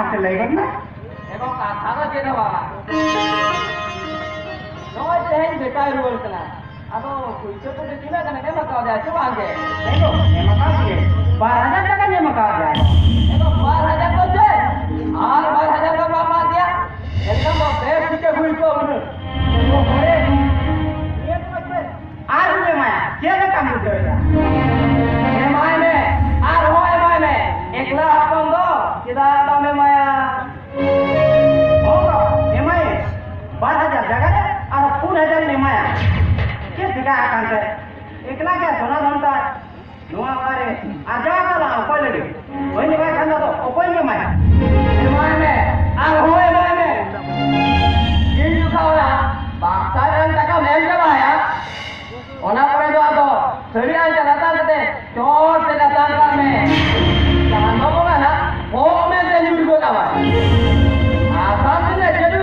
मासे लेगन ना एगो कथा दा जेना बाबा नोय तेहन बेकार रुवल कला आदो कुइचो तो दिना कने के मका दे छ वांगे देखो ये मका दिए 12,000 টাকা ये मका दिया एगो 12,000 तो छे और 12,000 का बाबा दिया एकदम बेस के हुई तो मन वो होरे ये तो मत आर में माया के ना काम देगा ए माय में आर होय माय में एकला अपन दो किदा तो में माया होगा ये माया 12,000 जगह और 4,000 में माया के दिगा आकान से एकला के सोना धनता नुआ पारे आजा कला कोई लगे वही निभाए खाना तो कोई में माया ए माय में आर होय माय में ये जुखावला बाक्सा रन तक मेल जवाया ओना परे दो आदो सरिया चलाता ते चोर से दातान का में जान बाबा ना वो में से जुड़ गो का आसान से चलू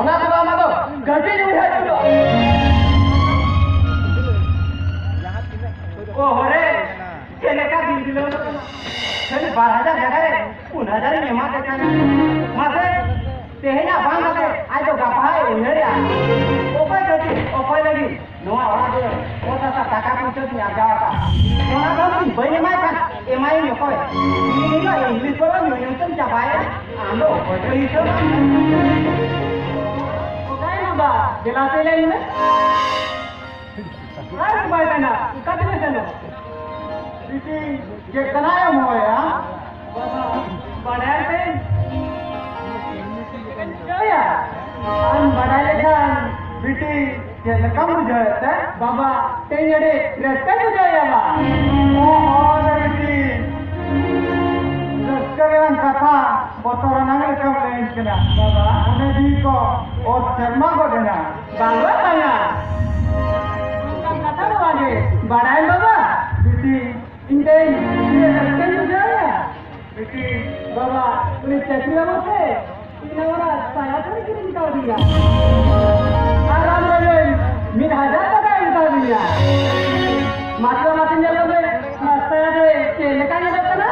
ओना तो बाबा तो गटी जुड़ है जुड़ ओ होरे केले का दिल दिलो चल 12,000 जगह रे 4,000 में मा देता मासे तेहना बांग के आज तो गपाए उहेरिया ओपय गति ओपय लगी नोआ ओरा दे ओता सा टाका पूछो ती आ जावा का सोना दम बने माय का एमआई में कोई ini lo इंग्लिश बोलो न्यूयॉर्क में जाबाया आलो बजई तो ओकाय ना दिलाते ले में काय बाय ना कतने चलो इति जे कनाय मोया बाबा बड़ा से क्या हम बड़ा लेखान बिटी ये लकम बुझाता बाबा तेरे रस्ता बुझाया बा ओ और बिटी रस्करन कथा बोतरा नंगल कम लेन कना बाबा उन्हें दी को और शर्मा को देना बाबा आया कथा वाले बड़ा है बाबा बिटी इंदे ये रस्ते बुझाया बिटी बाबा उन्हें चश्मा बोलते इनावरा साया थोड़ी किरी निकाल दिया आराम रहे मिल 1,000 टका निकाल दिया मात्र मात्र जल्द में साया जो चेले का नहीं रहता ना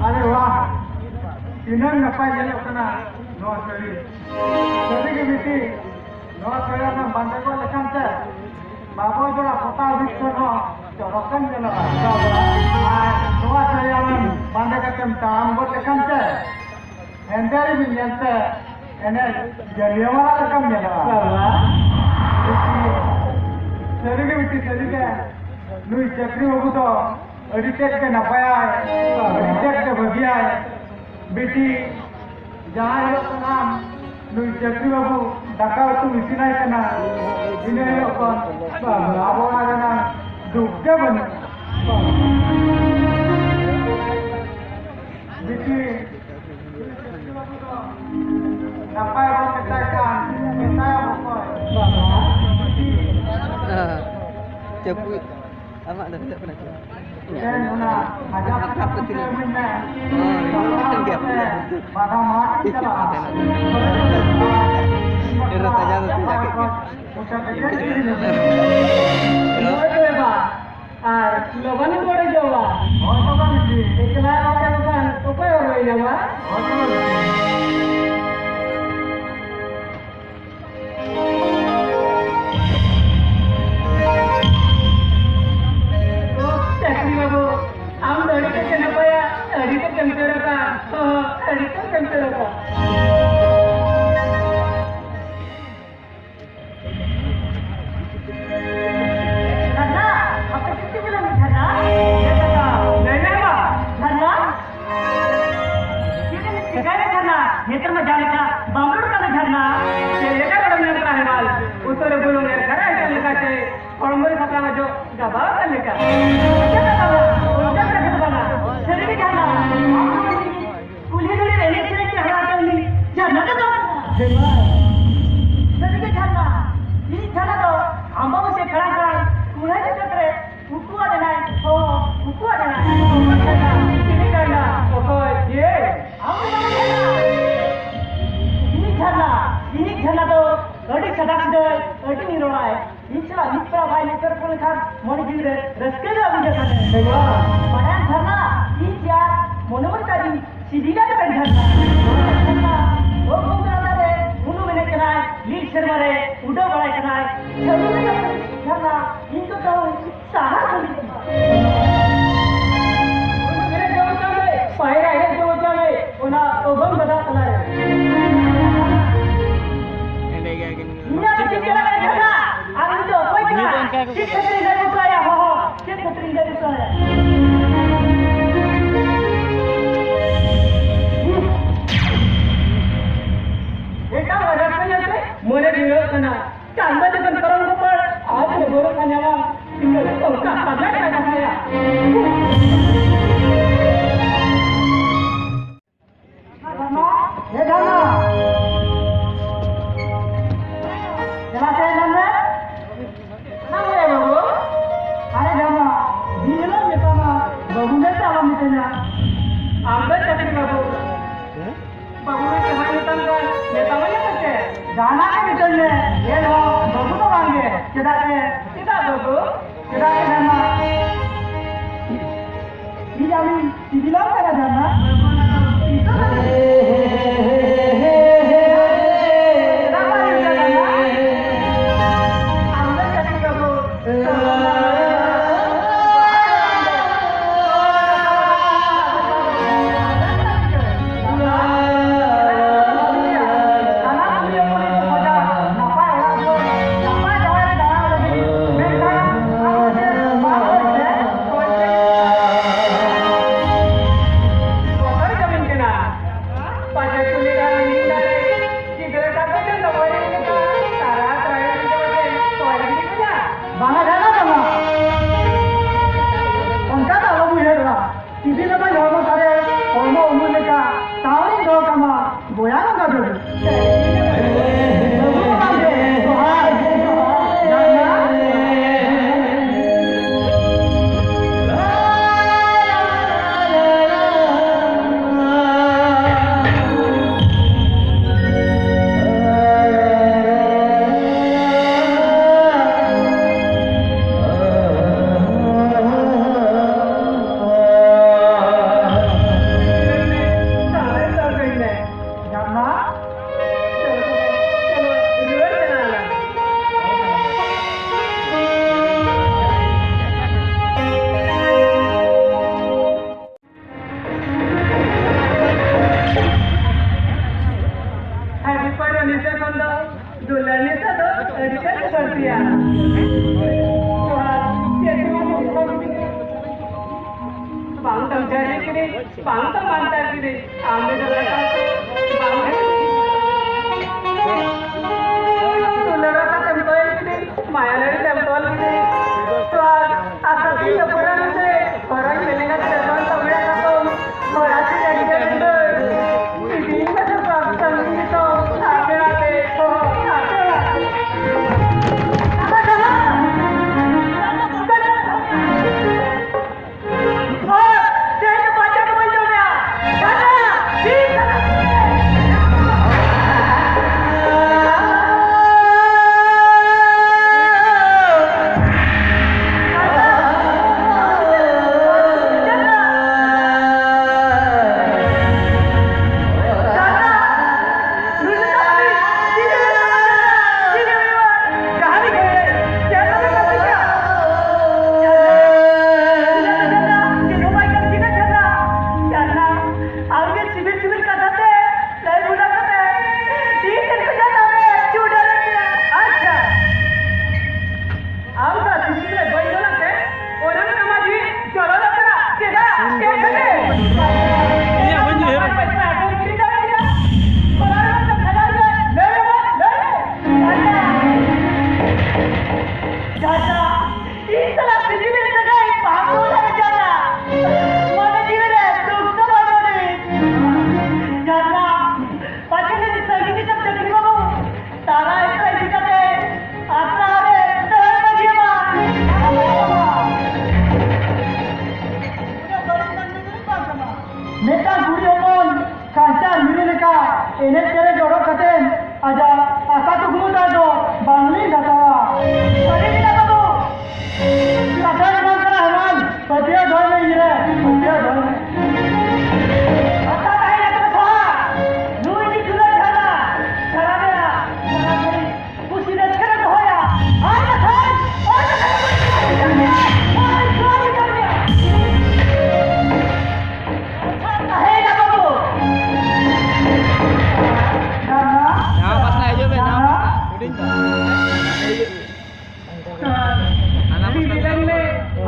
अरे वाह इन्हें नफा ये अपना नो सरी की बिटी नो सरी ना बंदे को लेकर से बाबू जोड़ा पता विश्व नो जो रकम देना बाबा नो सरी हम बंदे का कम ताम को लेकर से एंटरी भी लेते एने जलिया वाला रकम देना बाबा सरी की बिटी सरी के नुई चक्री होगु तो एडिटेक के नपाया है एडिटेक के बगिया है बेटी जहाँ लोग का नाम नुई चक्री बाबू दाका तू मिसिनाई का ना जिन्हें लोग कौन बाबू ना का नाम दुग्गे बने बेटी नपाया वो कितना काम कितना वो Cepu apa dah tak pernah cuba. dan mana ada apa tu mana pada mati salah Era tanya tu jaga. लोटे बा आर लोगन कोड़े जावा एकला वाला दुकान ऊपर होई जावा चक्री बाबू हम दड़ी के चना पाया दड़ी के चमचे रखा दड़ी के चमचे रखा Nana, apa sih bilang Nana? Dia kata, Nana, Nana. Kita mesti kaya Nana. दा भाई निकर कोन खान मन गिरे रस्के दा बुझे खाने पढ़ान झरना ई क्या मनोमन का दिन सीधीला का झरना वो कोंगरा रे उनु मैंने कनाय लीड शर्मा रे उडो बड़ाई कनाय चलू का झरना इनको तो सहारा बोली मेरे जो में पायरा है जो में उना ओबम बदा कला है Ina bikin jalan jaga. Aku itu apa itu? Cik Katri dari saya, ho. Cik Katri dari saya. Eka rasanya tu, mana dia kena. Canda dengan orang kupar. Aku baru kena awam. Tinggal tongkat pada kata saya. Dharma, Dharma. Jelasin Dharma. Kenapa ya babu? Ada Dharma. Dia lah misalnya babu ni salam misalnya. Ambil cakap babu. Babu ni cuma hitamkan. Misalnya macam. Dana ni misalnya. Dia loh babu tu bangge. Kita ni. Kita babu. Kita ni Dharma. Dia ni. Dia lah mana Dharma? Kita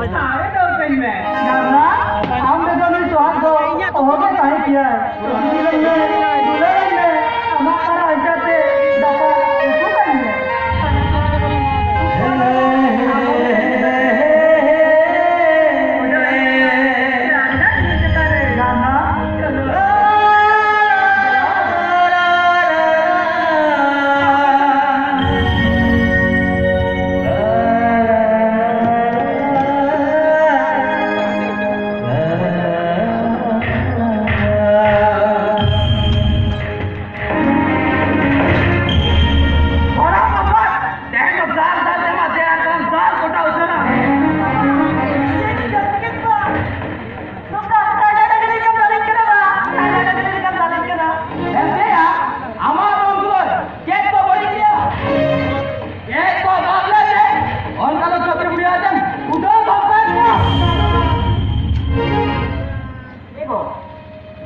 Saya tahu kau ni. Karena हम तो दोनों सुहाग दो होगे काहे किया है दुल्हन में हमारा ऐसा से दादा उसको करेंगे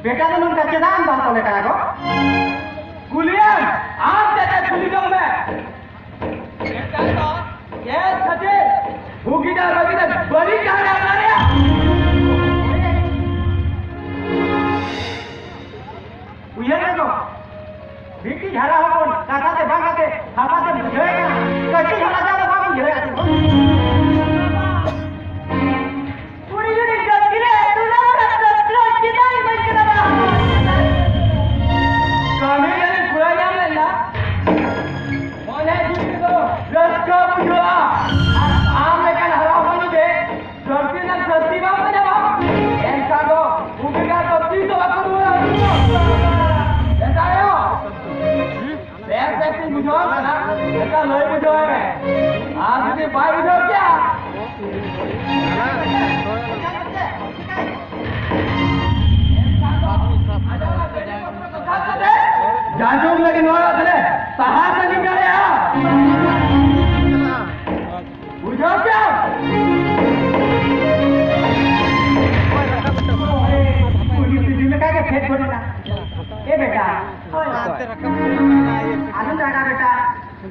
बेटा तो उनका चेदान बात होने का को गुलियन आप देते गुलियों में बेटा तो ये सजे भूखीदा रविदा बड़ी कहानी हमारे उये ना को बिकी झाड़ा हो कौन काका से भागा के हाथा से बुझेगा कच्ची झाड़ा जा तो भाग बुझेगा पूरी जुड़ी गलती है तू ना kami dari Pulau Mela, boleh juga raska puja. Mereka harapan itu, seperti nak seperti apa ni bang? Ensa ko, mereka seperti tu apa dua? Ensa yo, seperti puja mana? Mereka loi puja ni. Asyik bayi puja क्या? जाजूक लगे Nora चले सहार से निकाले हाँ बुझो क्या police में क्या के फेंक बोले ना ये बेटा आनंद रखा बेटा हम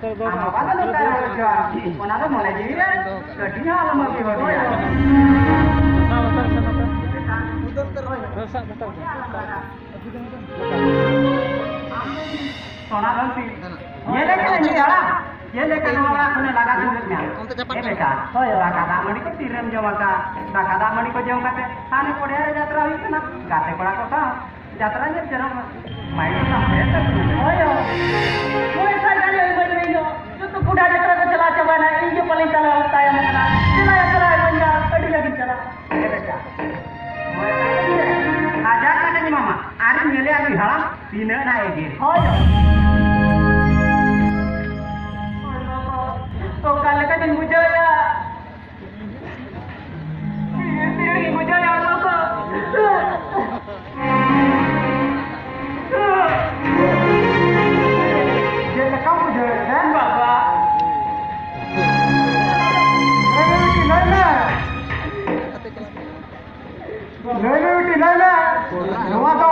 बात नहीं कर रहे क्या वो ना तो मोले जी रे कठिन हाल में भी हो गया सोना गलती ये लेके नहीं जाना ये लेके नोरा कोने लगा दूर में ये बेटा होय काका मणि को तीरम जमा का काका मणि को जम काते थाने कोड़े रे यात्रा हुई ना गाते कोड़ा को था यात्रा ने जरा माइंड का है होय कोई सा जाने बन नहीं हो तो बुढ़ा यात्रा को चला चबाना ये पले चला होता है मना चला यात्रा बन जा कड़ी लगी चला ये बेटा राजा का नहीं मामा आरे मेले अभी हड़ा तीन ना एक होय तो कल का दिन मुझे या ये मुझे या लोग ये लगा मुझे है बाबा नहीं नवा तो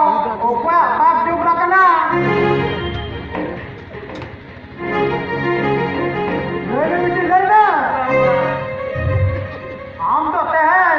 ओपा बाप जो रखना हम तो हैं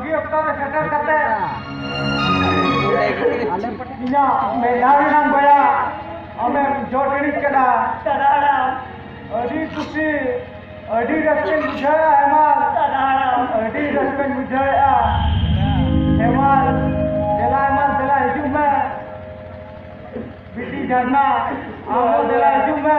bagi okta re setter kate inya medarinang baya ame jotini kada tadara adi kusi adi raskan bujaya emal tadara adi raskan bujaya emal dela hijum me biti jarna amo dela hijum me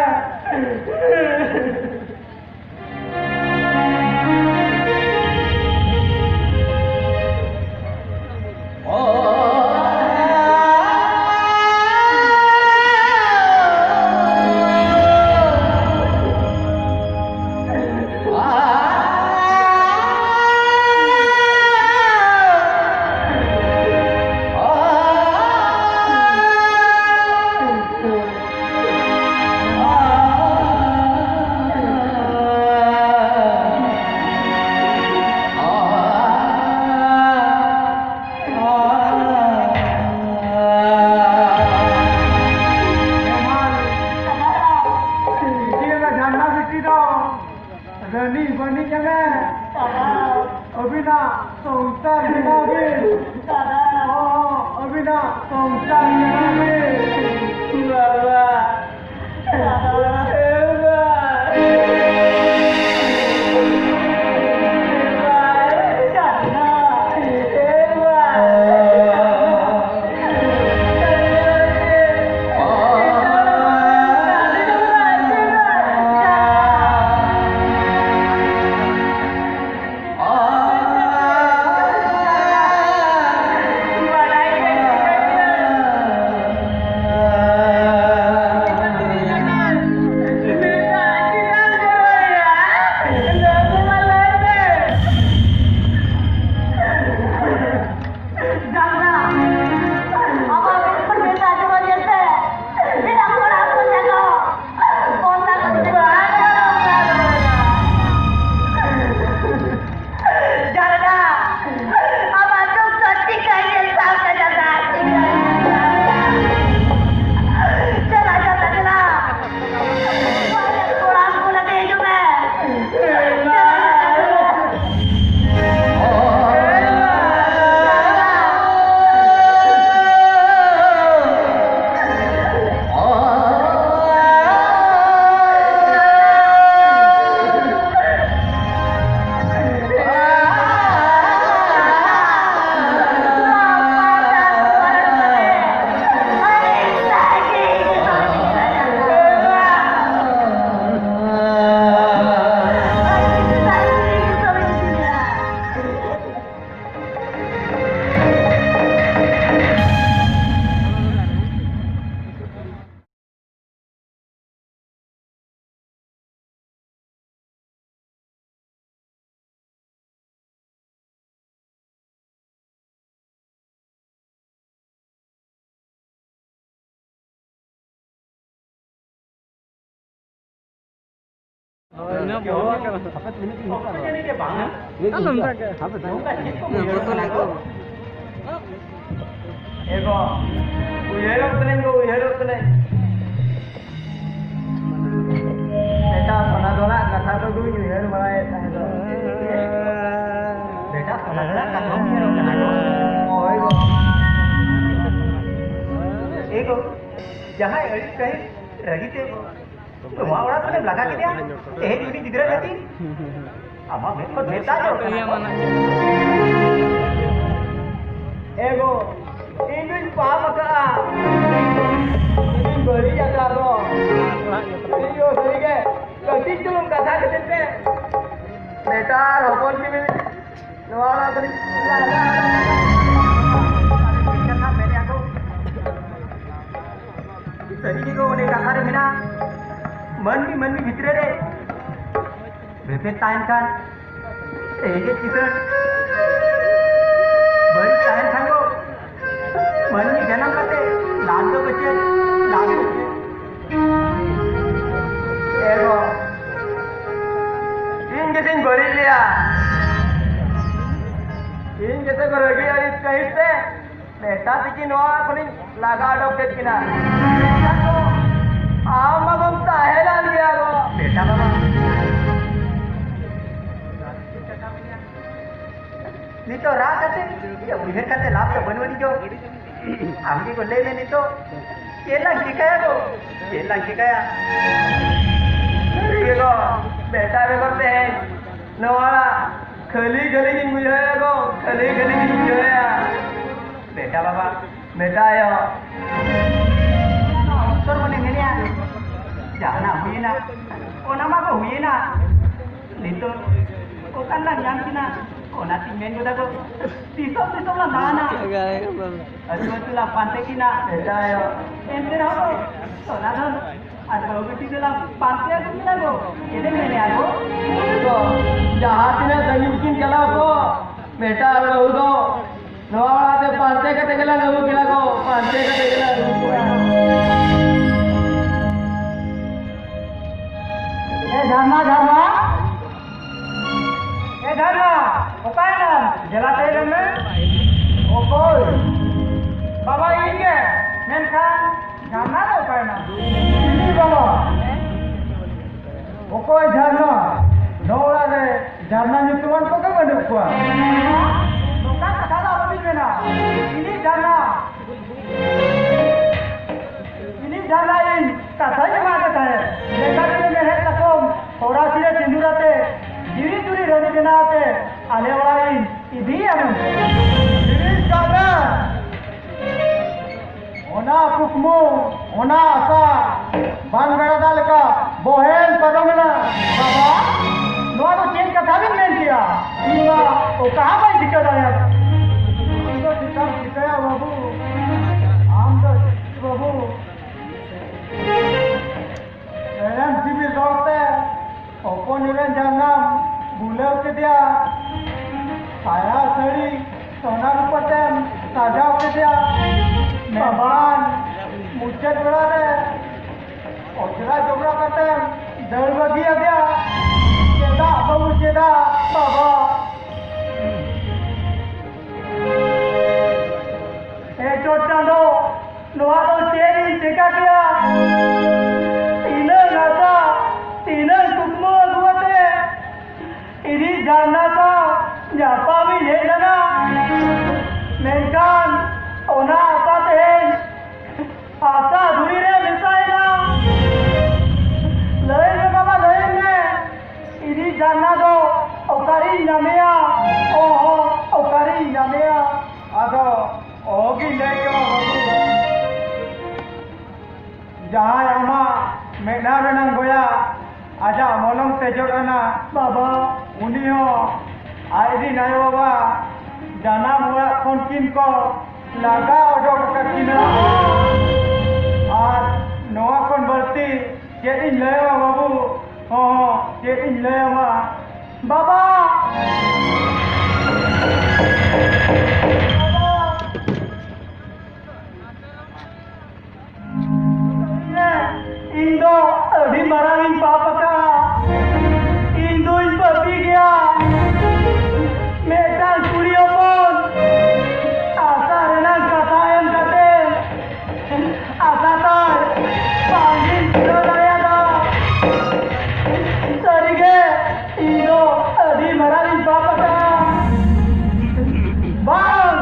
jangan kay lagi te wah orang tu belakang dia ini di dalam nanti ama memang beta jo ego ini paham ka ini beri jata ro iyo sarige kati chulum katha kete beta hopon ki nawala kari tadi ko ne kakak re mina mandi bhitre re bebe time kan ege kisan bari time thango mandi janam kate lado bache ego in gesin bari liya in jese koragi aris kahiste beta tiki noa kuni laga adopted kina आमगम ताहेला लिया गो बेटा बाबा nito ra kate ya uiher kate lap ta banwani jo amki ko le nito chelang kikaya Ko beta be ko te nawala khali khali kin buya ko khali khali kin buya beta baba beta yo sor mane ngenia jana huina ona ma ko huina nito ko kan lang yang kina ona timen ko dago tiso la nana Agak bang. asu la pante kina beta yo ente na ko ona don asu ko tisela pante ko kina go ede mene ago ko jahatina dayukin kala ko beta lo do nawala te pante ka tegala nabu kila ko pante ka tegala Dharma upai na jela tayo na okoy baba inge menkan Dharma na upai na ini baba okoy Dharma nawala de Dharma nyutuan ko ka bandu ko bukan kala babin na ini Dharma in katanya ma kata hai देखा तुमने है तकोम थोड़ा सी सिंदूराते धीरे धीरे रहने बनाते आने वाला इन इधी हम धीरे जाना होना कुकमो होना आसा बान बेड़ा डाल का बोहेल पदमना बाबा नोआ तो चेंज कथा भी नहीं किया इनका वो कहाँ पर दिक्कत आया तो दिक्कत बाबू आम तो बाबू Dalam civil dokter, opon iran jangan bulau ke dia, saya seri, sonar patem, sajau ke dia, baban, muncet berada, ojra jobra patem, dal bagi dia, ceda baru ceda, baba. Chotando, noa to ceri ceka kia. ini jana ka nyapa mi lena menkan ona apa teh asa duri re misaina lain baba lain ne ini jana do okari namea okari namea ado ogi leke jahan ama mena renang goya aja molong tejorana baba unio aidi nayo baba jana mura konkin ko laga odok kakina ar noa kon berti jedin lewa babu jedin lewa baba Indo di marangin papa ka Indo in papi gaya metan studio pon asa renang katayan kate asa tar pangin suraya da sarige Indo di marangin papa ka bang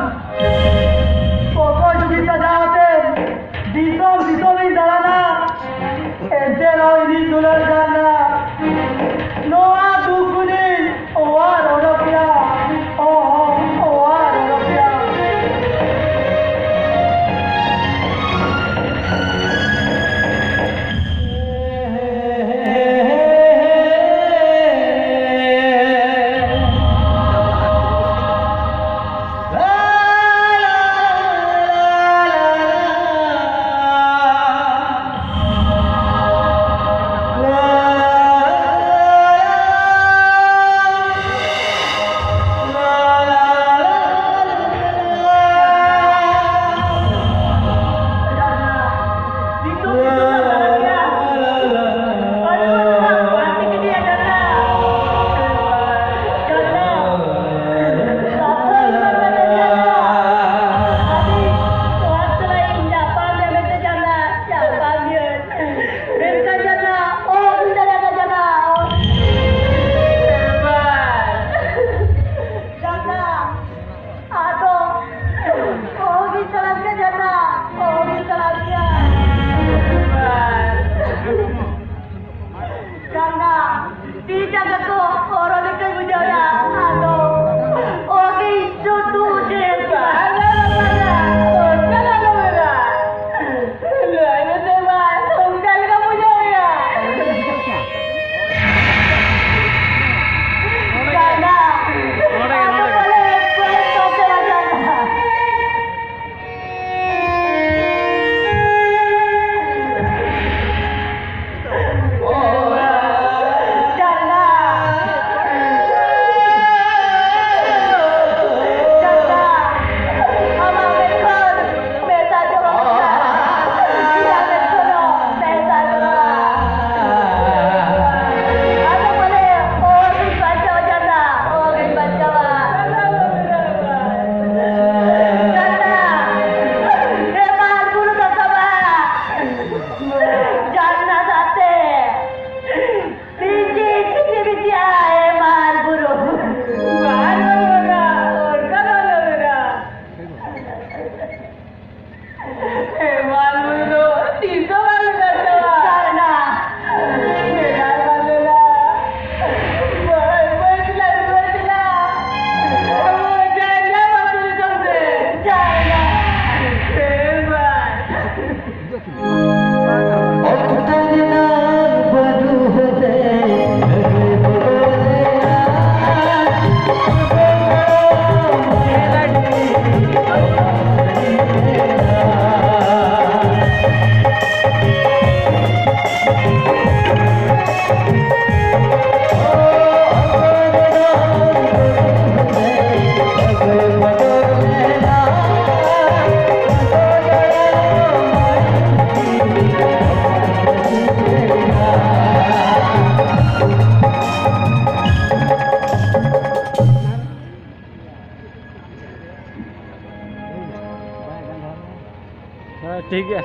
ठीक है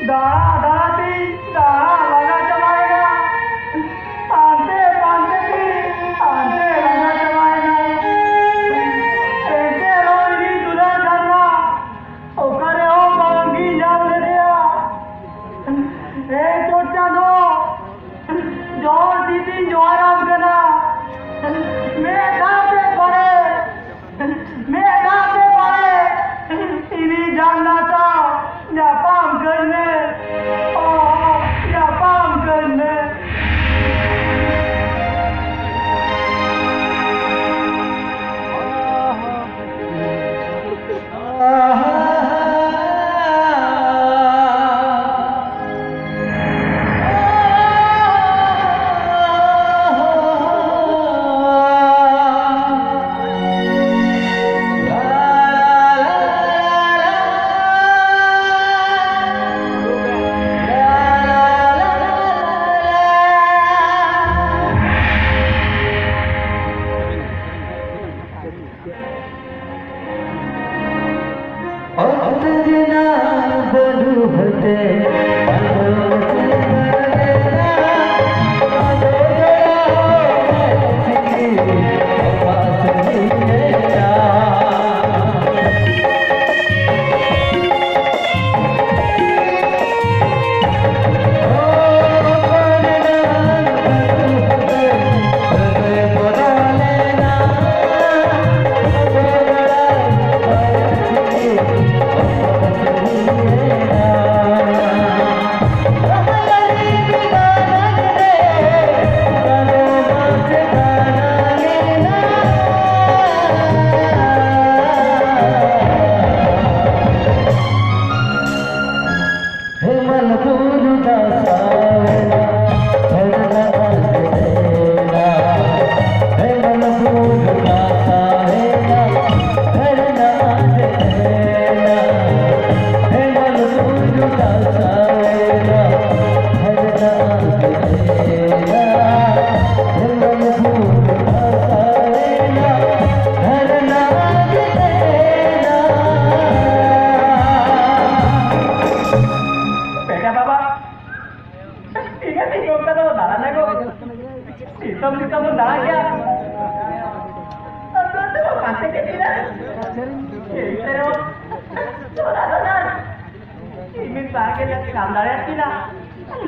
दाड़ा दाड़ा लगा चलाएगा आंटे बांधे की आंटे लगा चलाएगा ऐसे रोजी दुल्हा करना ओकरे हो बांगी जान ले दिया ए चोटा दो जोर दीदी जोराम करना मैं दाते पड़े इन्हीं जानना था या पाम करने या पाम करने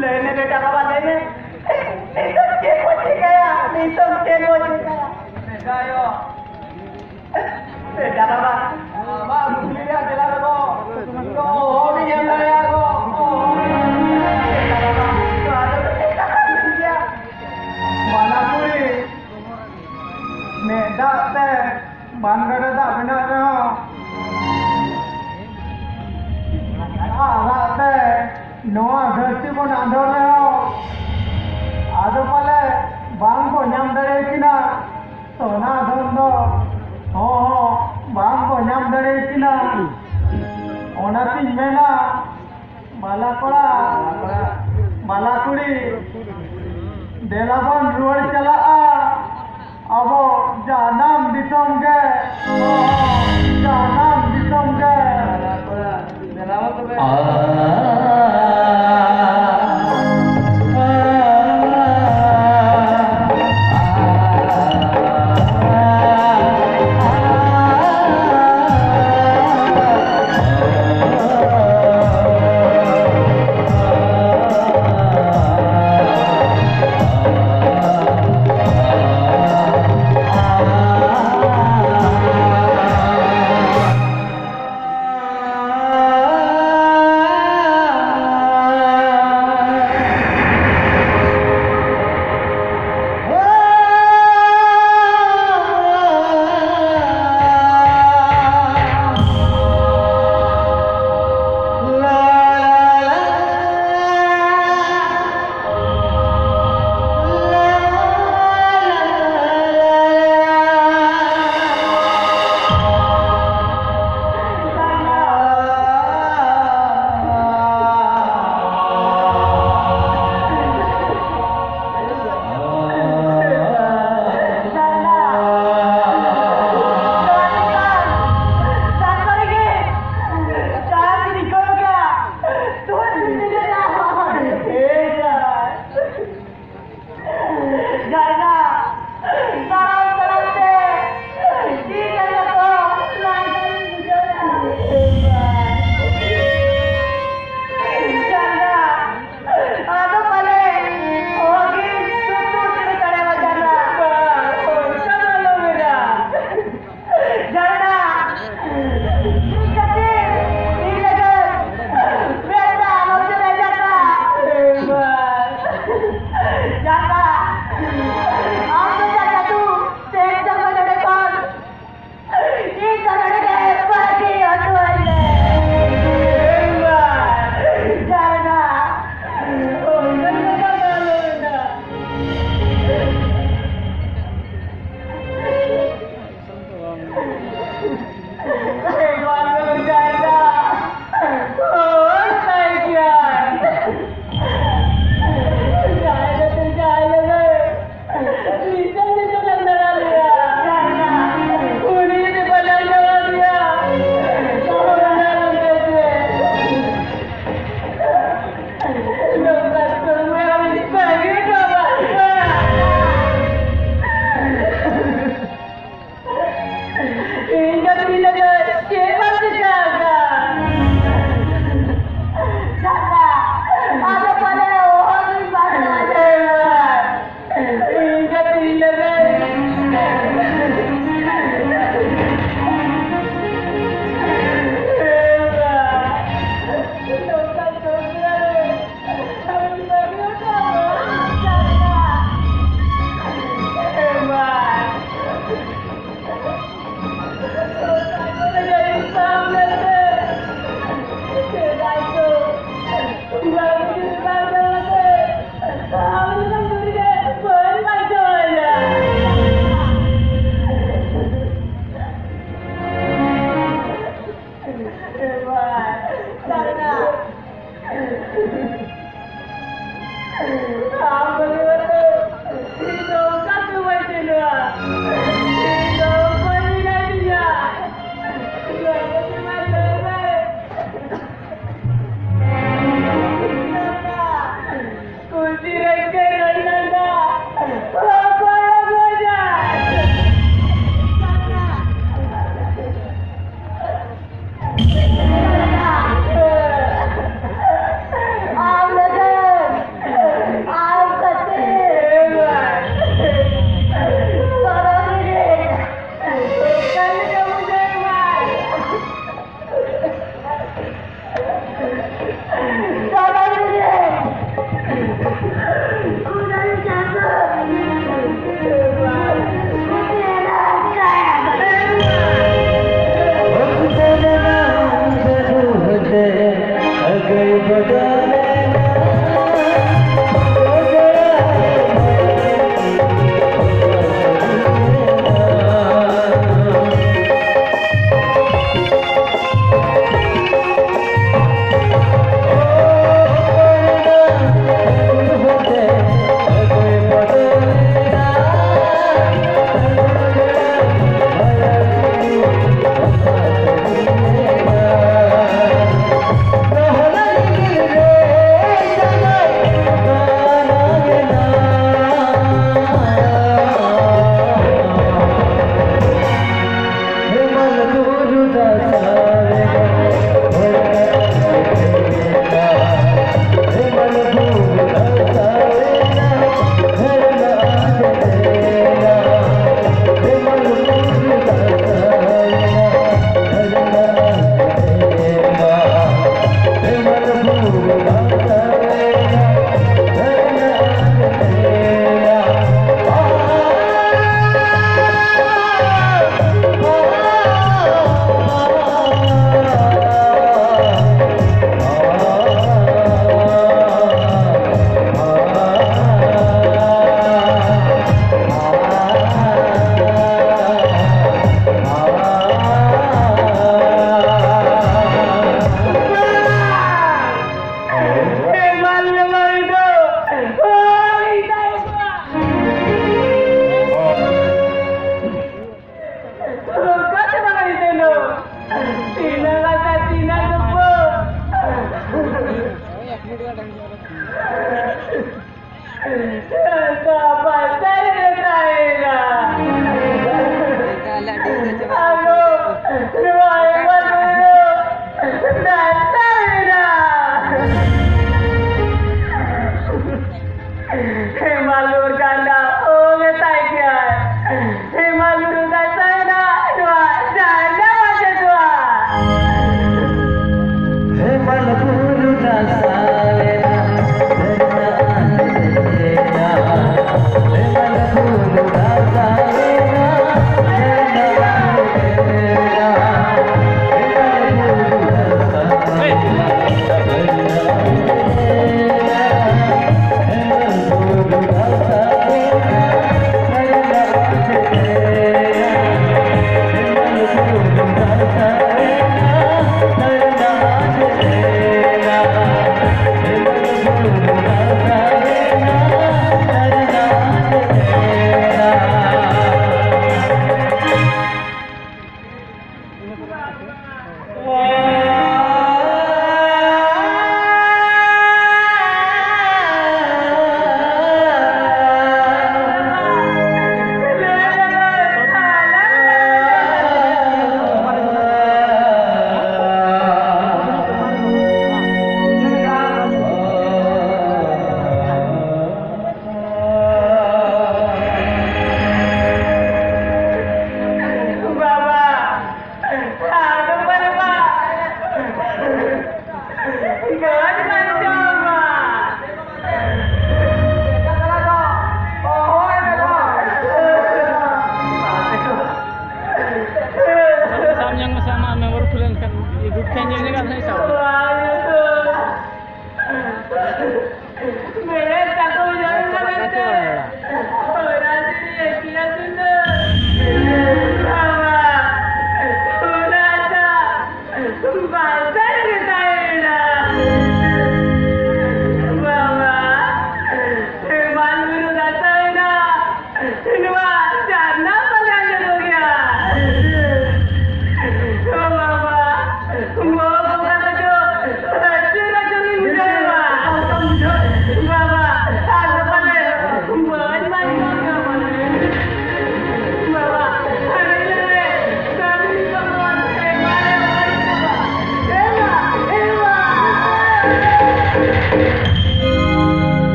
लेने बेटा बाबा लेने बेटा बाबा बानगढ़ नवा धरती को आंदोलन आदो पाले बांग को नाम दरे किना सोना धंधो हो बांग को नाम दरे किना ओनाती मेना बाला कोड़ा बाला कुड़ी देलाबन रुआड़ चला अब जानम दिसम के जानम दिसम के देलाबन तो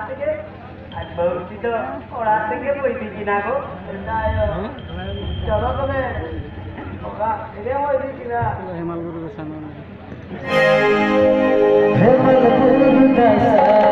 ᱛᱮᱜᱮ ᱟᱨ ᱵᱟᱹᱲᱛᱤ ᱫᱚ ᱚᱲᱟᱜ ᱛᱮᱜᱮ ᱵᱚ ᱤᱫᱤ ᱠᱤᱱᱟ ᱠᱚ ᱛᱟᱭᱚ ᱪᱚᱞᱚ ᱛᱚᱵᱮ ᱚᱲᱟᱜ ᱛᱮᱜᱮ ᱵᱚ ᱤᱫᱤ ᱠᱤᱱᱟ हेमाल गुरु के सामने हेमल गुरु दशा